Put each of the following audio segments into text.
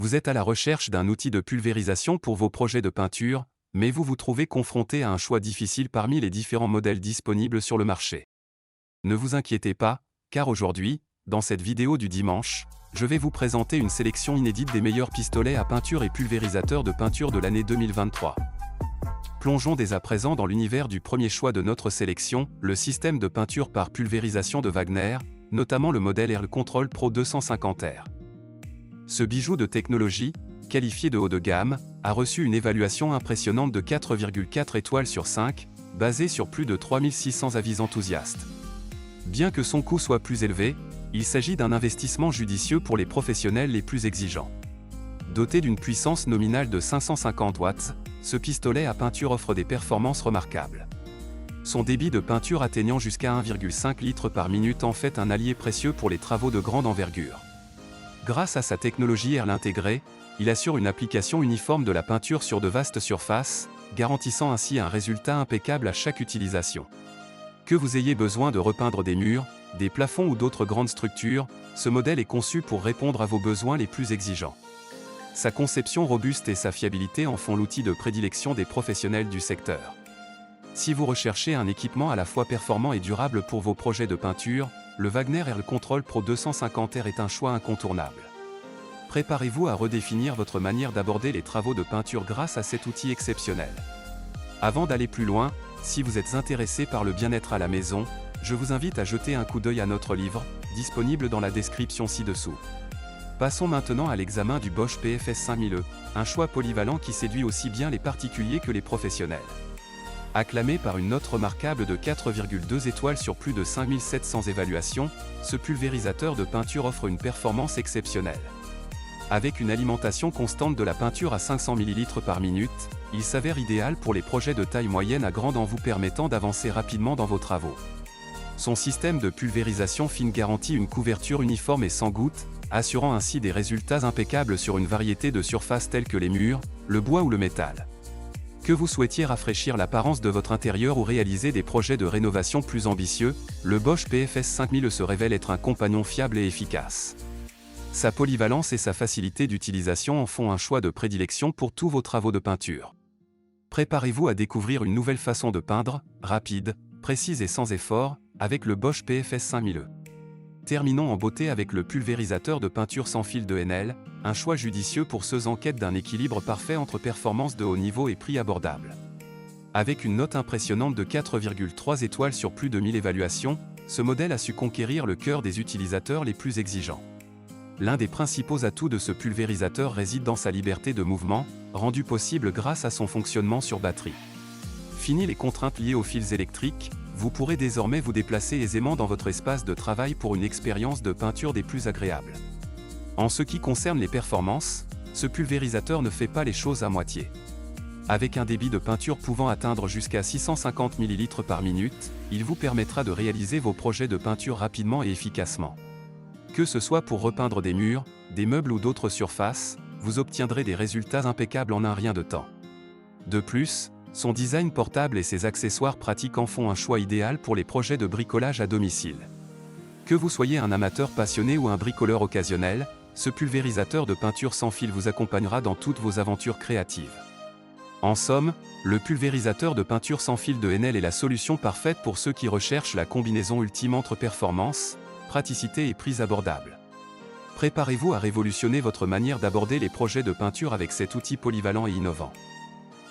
Vous êtes à la recherche d'un outil de pulvérisation pour vos projets de peinture, mais vous vous trouvez confronté à un choix difficile parmi les différents modèles disponibles sur le marché. Ne vous inquiétez pas, car aujourd'hui, dans cette vidéo du dimanche, je vais vous présenter une sélection inédite des meilleurs pistolets à peinture et pulvérisateurs de peinture de l'année 2023. Plongeons dès à présent dans l'univers du premier choix de notre sélection, le système de peinture par pulvérisation de Wagner, notamment le modèle Air Control Pro 250R. Ce bijou de technologie, qualifié de haut de gamme, a reçu une évaluation impressionnante de 4,4 étoiles sur 5, basée sur plus de 3600 avis enthousiastes. Bien que son coût soit plus élevé, il s'agit d'un investissement judicieux pour les professionnels les plus exigeants. Doté d'une puissance nominale de 550 watts, ce pistolet à peinture offre des performances remarquables. Son débit de peinture atteignant jusqu'à 1,5 litres par minute en fait un allié précieux pour les travaux de grande envergure. Grâce à sa technologie Airl intégrée, il assure une application uniforme de la peinture sur de vastes surfaces, garantissant ainsi un résultat impeccable à chaque utilisation. Que vous ayez besoin de repeindre des murs, des plafonds ou d'autres grandes structures, ce modèle est conçu pour répondre à vos besoins les plus exigeants. Sa conception robuste et sa fiabilité en font l'outil de prédilection des professionnels du secteur. Si vous recherchez un équipement à la fois performant et durable pour vos projets de peinture, le Wagner Air Control Pro 250R est un choix incontournable. Préparez-vous à redéfinir votre manière d'aborder les travaux de peinture grâce à cet outil exceptionnel. Avant d'aller plus loin, si vous êtes intéressé par le bien-être à la maison, je vous invite à jeter un coup d'œil à notre livre, disponible dans la description ci-dessous. Passons maintenant à l'examen du Bosch PFS 5000E, un choix polyvalent qui séduit aussi bien les particuliers que les professionnels. Acclamé par une note remarquable de 4,2 étoiles sur plus de 5700 évaluations, ce pulvérisateur de peinture offre une performance exceptionnelle. Avec une alimentation constante de la peinture à 500 ml par minute, il s'avère idéal pour les projets de taille moyenne à grande en vous permettant d'avancer rapidement dans vos travaux. Son système de pulvérisation fine garantit une couverture uniforme et sans gouttes, assurant ainsi des résultats impeccables sur une variété de surfaces telles que les murs, le bois ou le métal. Que vous souhaitiez rafraîchir l'apparence de votre intérieur ou réaliser des projets de rénovation plus ambitieux, le Bosch PFS 5000 se révèle être un compagnon fiable et efficace. Sa polyvalence et sa facilité d'utilisation en font un choix de prédilection pour tous vos travaux de peinture. Préparez-vous à découvrir une nouvelle façon de peindre, rapide, précise et sans effort, avec le Bosch PFS 5000E. Terminons en beauté avec le pulvérisateur de peinture sans fil de Enel, un choix judicieux pour ceux en quête d'un équilibre parfait entre performance de haut niveau et prix abordable. Avec une note impressionnante de 4,3 étoiles sur plus de 1000 évaluations, ce modèle a su conquérir le cœur des utilisateurs les plus exigeants. L'un des principaux atouts de ce pulvérisateur réside dans sa liberté de mouvement, rendue possible grâce à son fonctionnement sur batterie. Fini les contraintes liées aux fils électriques, vous pourrez désormais vous déplacer aisément dans votre espace de travail pour une expérience de peinture des plus agréables. En ce qui concerne les performances, ce pulvérisateur ne fait pas les choses à moitié. Avec un débit de peinture pouvant atteindre jusqu'à 650 ml par minute, il vous permettra de réaliser vos projets de peinture rapidement et efficacement. Que ce soit pour repeindre des murs, des meubles ou d'autres surfaces, vous obtiendrez des résultats impeccables en un rien de temps. De plus, son design portable et ses accessoires pratiques en font un choix idéal pour les projets de bricolage à domicile. Que vous soyez un amateur passionné ou un bricoleur occasionnel, ce pulvérisateur de peinture sans fil vous accompagnera dans toutes vos aventures créatives. En somme, le pulvérisateur de peinture sans fil de Enel est la solution parfaite pour ceux qui recherchent la combinaison ultime entre performance, praticité et prix abordable. Préparez-vous à révolutionner votre manière d'aborder les projets de peinture avec cet outil polyvalent et innovant.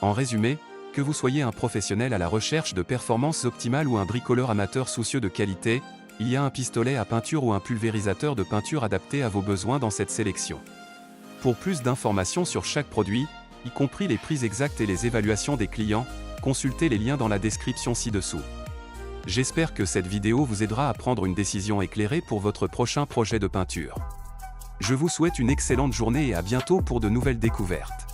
En résumé, que vous soyez un professionnel à la recherche de performances optimales ou un bricoleur amateur soucieux de qualité, il y a un pistolet à peinture ou un pulvérisateur de peinture adapté à vos besoins dans cette sélection. Pour plus d'informations sur chaque produit, y compris les prix exacts et les évaluations des clients, consultez les liens dans la description ci-dessous. J'espère que cette vidéo vous aidera à prendre une décision éclairée pour votre prochain projet de peinture. Je vous souhaite une excellente journée et à bientôt pour de nouvelles découvertes.